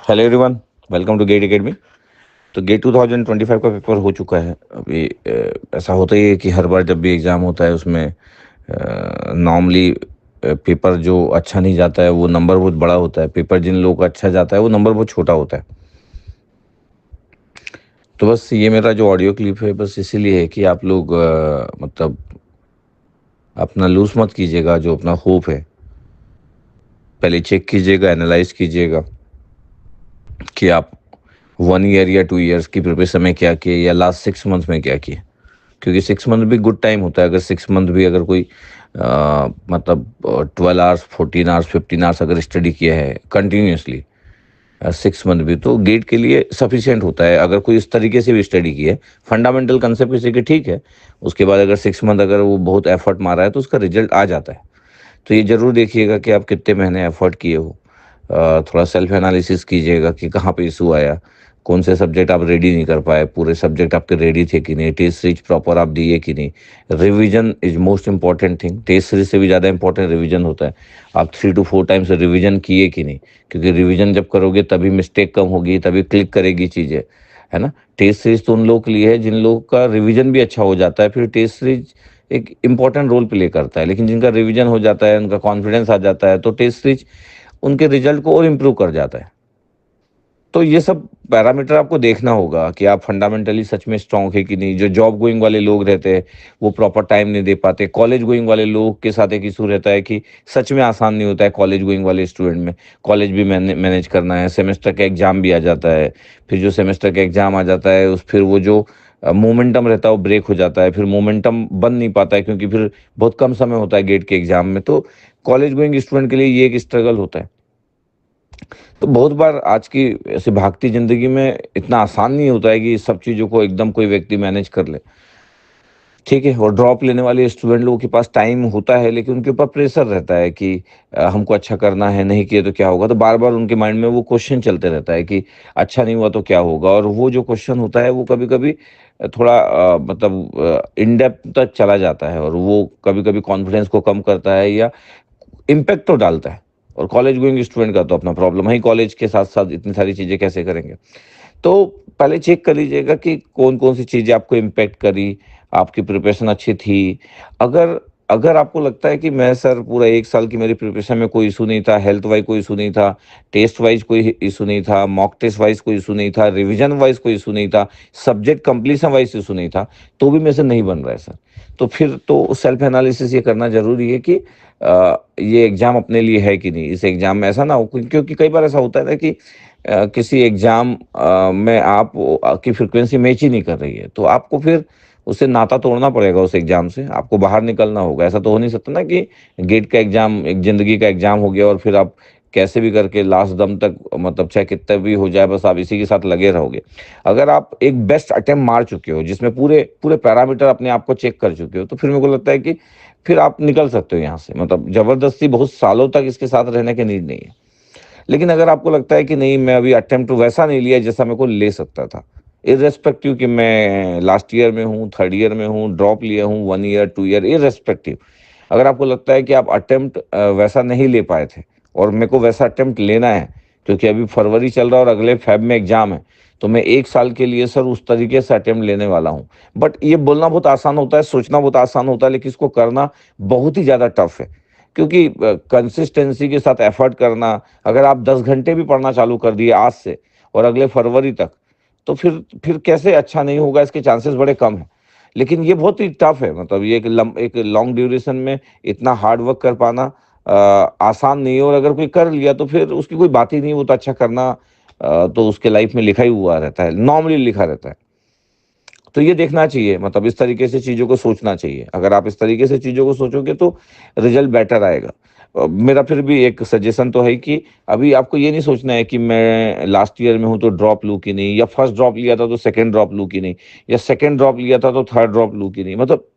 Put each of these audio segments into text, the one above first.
Hello everyone, welcome to GATE academy. तो GATE 2025 का paper हो चुका है अभी। ऐसा होता ही है कि हर बार जब भी एग्ज़ाम होता है उसमें नॉर्मली पेपर जो अच्छा नहीं जाता है वो नंबर बहुत बड़ा होता है, पेपर जिन लोगों का अच्छा जाता है वो नंबर बहुत छोटा होता है। तो बस ये मेरा जो ऑडियो क्लिप है बस इसीलिए है कि आप लोग मतलब अपना लूज मत कीजिएगा। जो अपना होप है पहले चेक कीजिएगा, एनालाइज कीजिएगा कि आप 1 ईयर या 2 ईयर्स की प्रिपरेशन में क्या किए या लास्ट 6 मंथ में क्या किए। क्योंकि 6 मंथ भी गुड टाइम होता है। अगर 6 मंथ भी अगर कोई मतलब 12 आवर्स, 14 आवर्स, 15 आवर्स अगर स्टडी किया है कंटिन्यूसली 6 मंथ भी, तो गेट के लिए सफिशिएंट होता है। अगर कोई इस तरीके से भी स्टडी की है, फंडामेंटल कंसेप्ट किसी के ठीक है, उसके बाद अगर 6 मंथ अगर वो बहुत एफर्ट मारा है तो उसका रिजल्ट आ जाता है। तो ये ज़रूर देखिएगा कि आप कितने महीने एफर्ट किए हो। थोड़ा सेल्फ एनालिसिस कीजिएगा कि कहाँ पे इशू आया, कौन से सब्जेक्ट आप रेडी नहीं कर पाए, पूरे सब्जेक्ट आपके रेडी थे कि नहीं, टेस्ट सीरीज प्रॉपर आप दिए कि नहीं। Revision is most important thing. Test series से भी ज़्यादा इंपॉर्टेंट रिवीजन होता है। आप 3 to 4 टाइम्स रिवीजन किए कि नहीं, क्योंकि रिवीजन जब करोगे तभी मिस्टेक कम होगी, तभी क्लिक करेगी चीज़ें, है ना। टेस्ट सीरीज तो उन लोगों के लिए है जिन लोगों का रिवीजन भी अच्छा हो जाता है, फिर टेस्ट सीरीज एक इम्पॉर्टेंट रोल प्ले करता है। लेकिन जिनका रिवीजन हो जाता है, उनका कॉन्फिडेंस आ जाता है, तो टेस्ट सीरीज उनके रिजल्ट को और इम्प्रूव कर जाता है। तो ये सब पैरामीटर आपको देखना होगा कि आप फंडामेंटली सच में स्ट्रांग है कि नहीं। जो जॉब गोइंग वाले लोग रहते हैं वो प्रॉपर टाइम नहीं दे पाते। कॉलेज गोइंग वाले लोग के साथ एक इशू रहता है कि सच में आसान नहीं होता है कॉलेज गोइंग वाले स्टूडेंट में। कॉलेज भी मैनेज करना है, सेमेस्टर का एग्जाम भी आ जाता है। फिर जो सेमेस्टर का एग्जाम आ जाता है उस फिर वो जो मोमेंटम रहता है वो ब्रेक हो जाता है, फिर मोमेंटम बन नहीं पाता है क्योंकि फिर बहुत कम समय होता है गेट के एग्जाम में। तो कॉलेज गोइंग स्टूडेंट के लिए ये एक स्ट्रगल होता है। तो बहुत बार आज की ऐसे भागती ज़िंदगी में इतना आसान नहीं होता है कि सब चीज़ों को एकदम कोई व्यक्ति मैनेज कर ले, ठीक है। और ड्रॉप लेने वाले स्टूडेंट लोगों के पास टाइम होता है लेकिन उनके ऊपर प्रेशर रहता है कि हमको अच्छा करना है, नहीं किए तो क्या होगा। तो बार बार उनके माइंड में वो क्वेश्चन चलते रहता है कि अच्छा नहीं हुआ तो क्या होगा। और वो जो क्वेश्चन होता है वो कभी कभी थोड़ा मतलब इन डेप्थ तक चला जाता है, और वो कभी कभी कॉन्फिडेंस को कम करता है या इम्पैक्ट तो डालता है। और कॉलेज गोइंग स्टूडेंट का तो अपना प्रॉब्लम है ही, कॉलेज के साथ साथ इतनी सारी चीज़ें कैसे करेंगे। तो पहले चेक कर लीजिएगा कि कौन कौन सी चीज़ें आपको इम्पैक्ट करी, आपकी प्रिपरेशन अच्छी थी। अगर अगर आपको लगता है कि मैं सर पूरा 1 साल की मेरी प्रिपरेशन में कोई इशू नहीं था, हेल्थ वाइज कोई इशू नहीं था, टेस्ट वाइज कोई इशू नहीं था, मॉक टेस्ट वाइज कोई इशू नहीं था, रिवीजन वाइज कोई इशू नहीं था, सब्जेक्ट कंप्लीशन वाइज इशू नहीं था, तो भी मेरे से नहीं बन रहा है सर, तो फिर तो सेल्फ एनालिसिस ये करना ज़रूरी है कि ये एग्ज़ाम अपने लिए है कि नहीं। इस एग्ज़ाम में ऐसा ना हो, क्योंकि कई बार ऐसा होता है ना कि किसी एग्ज़ाम में आप की फ्रीक्वेंसी मैच ही नहीं कर रही है, तो आपको फिर उससे नाता तोड़ना पड़ेगा उस एग्ज़ाम से, आपको बाहर निकलना होगा। ऐसा तो हो नहीं सकता ना कि गेट का एग्ज़ाम एक ज़िंदगी का एग्ज़ाम हो गया और फिर आप कैसे भी करके लास्ट दम तक, मतलब चाहे कितना भी हो जाए, बस आप इसी के साथ लगे रहोगे। अगर आप एक बेस्ट अटेम्प्ट मार चुके हो जिसमें पूरे पूरे पैरामीटर अपने आप को चेक कर चुके हो, तो फिर मेरे को लगता है कि फिर आप निकल सकते हो यहाँ से। मतलब ज़बरदस्ती बहुत सालों तक इसके साथ रहने की नीड नहीं है। लेकिन अगर आपको लगता है कि नहीं, मैं अभी अटेम्प्ट वैसा नहीं लिया जैसा मेरे को ले सकता था, इर्रेस्पेक्टिव कि मैं लास्ट ईयर में हूँ, थर्ड ईयर में हूँ, ड्रॉप लिया हूँ 1 ईयर 2 ईयर, इर्रेस्पेक्टिव, अगर आपको लगता है कि आप अटेम्प्ट वैसा नहीं ले पाए थे और मेरे को वैसा अटेम्प्ट लेना है, क्योंकि अभी फरवरी चल रहा है और अगले फेब में एग्जाम है, तो मैं 1 साल के लिए सर उस तरीके से अटेम्प्ट लेने वाला हूँ। बट ये बोलना बहुत आसान होता है, सोचना बहुत आसान होता है, लेकिन इसको करना बहुत ही ज़्यादा टफ है। क्योंकि कंसिस्टेंसी के साथ एफर्ट करना, अगर आप 10 घंटे भी पढ़ना चालू कर दिए आज से और अगले फरवरी तक, तो फिर कैसे अच्छा नहीं होगा, इसके चांसेस बड़े कम हैं। लेकिन ये बहुत ही टफ है। मतलब ये एक लॉन्ग ड्यूरेशन में इतना हार्ड वर्क कर पाना आसान नहीं है। और अगर कोई कर लिया तो फिर उसकी कोई बात ही नहीं, वो तो अच्छा करना तो उसके लाइफ में लिखा ही हुआ रहता है, नॉर्मली लिखा रहता है। तो ये देखना चाहिए, मतलब इस तरीके से चीज़ों को सोचना चाहिए। अगर आप इस तरीके से चीज़ों को सोचोगे तो रिजल्ट बेटर आएगा। मेरा फिर भी एक सजेशन तो है कि अभी आपको ये नहीं सोचना है कि मैं लास्ट ईयर में हूँ तो ड्रॉप लूँ कि नहीं, या फर्स्ट ड्रॉप लिया था तो सेकंड ड्रॉप लूँ कि नहीं, या सेकंड ड्रॉप लिया था तो थर्ड ड्रॉप लूँ कि नहीं। मतलब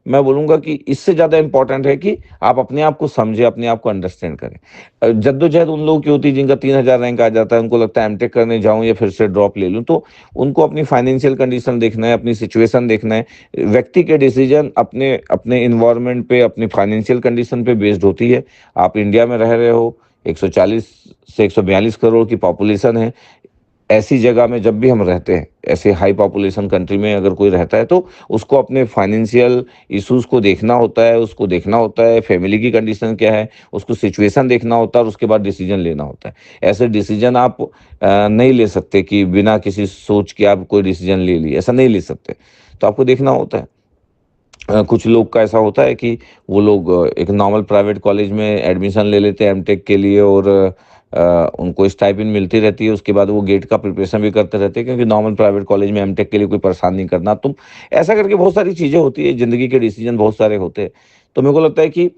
मैं बोलूँगा कि इससे ज़्यादा इम्पोर्टेंट है कि आप अपने आप को समझें, अपने आप को अंडरस्टैंड करें। जद्दोजहद उन लोगों की होती है जिनका 3000 रैंक आ जाता है, उनको लगता है एमटेक करने जाऊँ या फिर से ड्रॉप ले लूँ। तो उनको अपनी फाइनेंशियल कंडीशन देखना है, अपनी सिचुएशन देखना है। व्यक्ति के डिसीजन अपने अपने इन्वायरमेंट पे, अपनी फाइनेंशियल कंडीशन पे बेस्ड होती है। आप इंडिया में रह रहे हो 140 से 142 करोड़ की पॉपुलेशन है। ऐसी जगह में जब भी हम रहते हैं, ऐसे हाई पॉपुलेशन कंट्री में अगर कोई रहता है तो उसको अपने फाइनेंशियल इश्यूज़ को देखना होता है, उसको देखना होता है फैमिली की कंडीशन क्या है, उसको सिचुएशन देखना होता है और उसके बाद डिसीजन लेना होता है। ऐसे डिसीजन आप नहीं ले सकते कि बिना किसी सोच के आप कोई डिसीजन ले लिए, ऐसा नहीं ले सकते। तो आपको देखना होता है। कुछ लोग का ऐसा होता है कि वो लोग एक नॉर्मल प्राइवेट कॉलेज में एडमिशन ले लेते हैं एमटेक के लिए और उनको स्टाइपेंड मिलती रहती है। उसके बाद वो गेट का प्रिपरेशन भी करते रहते हैं क्योंकि नॉर्मल प्राइवेट कॉलेज में एमटेक के लिए कोई परेशान नहीं करना तुम। ऐसा करके बहुत सारी चीज़ें होती है, ज़िंदगी के डिसीजन बहुत सारे होते हैं। तो मेरे को लगता है कि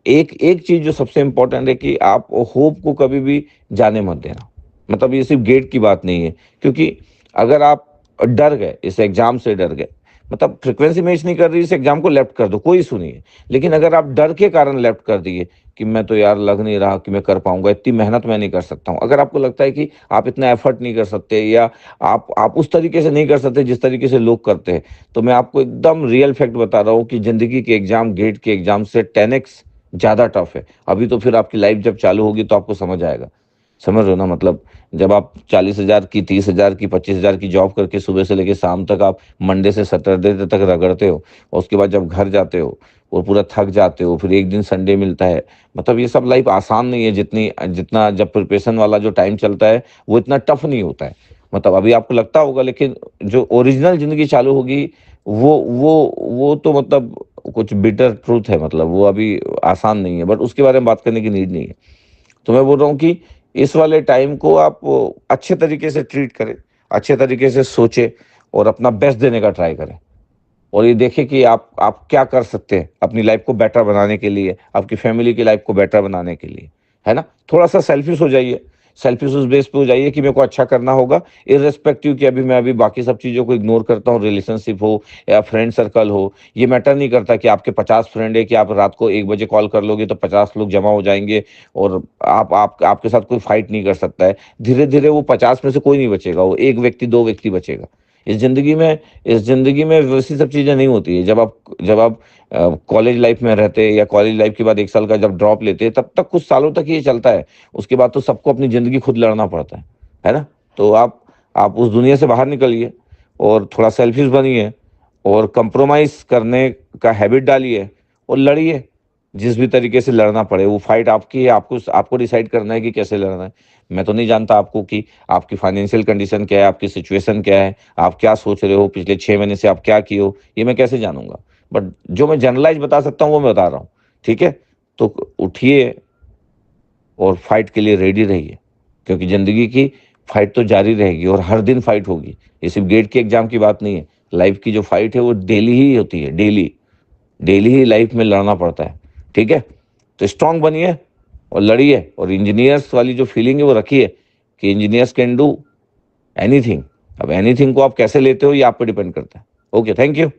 एक एक चीज़ जो सबसे इम्पोर्टेंट है कि आप होप को कभी भी जाने मत देना। मतलब ये सिर्फ गेट की बात नहीं है, क्योंकि अगर आप डर गए, इस एग्ज़ाम से डर गए, मतलब फ्रीक्वेंसी मैच नहीं कर रही, इस एग्जाम को लेफ्ट कर दो, कोई इशू नहीं है। लेकिन अगर आप डर के कारण लेफ्ट कर दिए कि मैं तो यार लग नहीं रहा कि मैं कर पाऊंगा, इतनी मेहनत मैं नहीं कर सकता हूँ, अगर आपको लगता है कि आप इतना एफर्ट नहीं कर सकते या आप उस तरीके से नहीं कर सकते जिस तरीके से लोग करते हैं, तो मैं आपको एकदम रियल फैक्ट बता रहा हूँ कि जिंदगी के एग्जाम गेट के एग्जाम से 10x ज़्यादा टफ है। अभी तो फिर आपकी लाइफ जब चालू होगी तो आपको समझ आएगा। समझ रहे हो ना? मतलब जब आप 40,000 की, 30,000 की, 25,000 की जॉब करके सुबह से लेकर शाम तक आप मंडे से सैटरडे तक रगड़ते हो और उसके बाद जब घर जाते हो और पूरा थक जाते हो, फिर एक दिन संडे मिलता है। मतलब ये सब लाइफ आसान नहीं है, जितनी जितना जब प्रिपरेशन वाला जो टाइम चलता है वो इतना टफ नहीं होता है। मतलब अभी आपको लगता होगा, लेकिन जो ओरिजिनल जिंदगी चालू होगी वो तो मतलब कुछ बिटर ट्रूथ है। मतलब वो अभी आसान नहीं है, बट उसके बारे में बात करने की नीड नहीं है। तो मैं बोल रहा हूँ कि इस वाले टाइम को आप अच्छे तरीके से ट्रीट करें, अच्छे तरीके से सोचें और अपना बेस्ट देने का ट्राई करें। और ये देखें कि आप क्या कर सकते हैं अपनी लाइफ को बेटर बनाने के लिए, आपकी फैमिली की लाइफ को बेटर बनाने के लिए, है ना? थोड़ा-सा सेल्फिश हो जाइए, सेल्फिश उस बेस पे हो जाइए कि मेरे को अच्छा करना होगा, इर्रेस्पेक्टिव कि अभी बाकी सब चीज़ों को इग्नोर करता हूँ, रिलेशनशिप हो या फ्रेंड सर्कल हो। ये मैटर नहीं करता कि आपके 50 फ्रेंड है कि आप रात को 1 बजे कॉल कर लोगे तो 50 लोग जमा हो जाएँगे और आप आपके साथ कोई फाइट नहीं कर सकता है। धीरे-धीरे वो 50 में से कोई नहीं बचेगा, वो 1 व्यक्ति, 2 व्यक्ति बचेगा। इस ज़िंदगी में वैसी सब चीज़ें नहीं होती है। जब आप कॉलेज लाइफ़ में रहते हैं या कॉलेज लाइफ़ के बाद 1 साल का जब ड्रॉप लेते हैं, तब तक कुछ सालों तक ये चलता है। उसके बाद तो सबको अपनी ज़िंदगी खुद लड़ना पड़ता है ना? तो आप उस दुनिया से बाहर निकलिए और थोड़ा सेल्फिश बनिए और कंप्रोमाइज़ करने का हैबिट डालिए और लड़िए। जिस भी तरीके से लड़ना पड़े, वो फाइट आपकी है, आपको आपको डिसाइड करना है कि कैसे लड़ना है। मैं तो नहीं जानता आपको कि आपकी फाइनेंशियल कंडीशन क्या है, आपकी सिचुएशन क्या है, आप क्या सोच रहे हो, पिछले 6 महीने से आप क्या किए हो, ये मैं कैसे जानूँगा? बट जो मैं जनरलाइज़ बता सकता हूँ, वो मैं बता रहा हूँ, ठीक है? तो उठिए और फाइट के लिए रेडी रहिए, क्योंकि ज़िंदगी की फाइट तो जारी रहेगी और हर दिन फाइट होगी। ये सिर्फ़ गेट के एग्ज़ाम की बात नहीं है, लाइफ़ की जो फाइट है वो डेली ही होती है, डेली। डेली ही लाइफ में लड़ना पड़ता है, ठीक है? तो स्ट्रॉन्ग बनिए और लड़िए और इंजीनियर्स वाली जो फीलिंग है वो रखिए कि इंजीनियर्स कैन डू एनीथिंग। अब एनीथिंग को आप कैसे लेते हो ये आप पे डिपेंड करता है। Okay, thank you.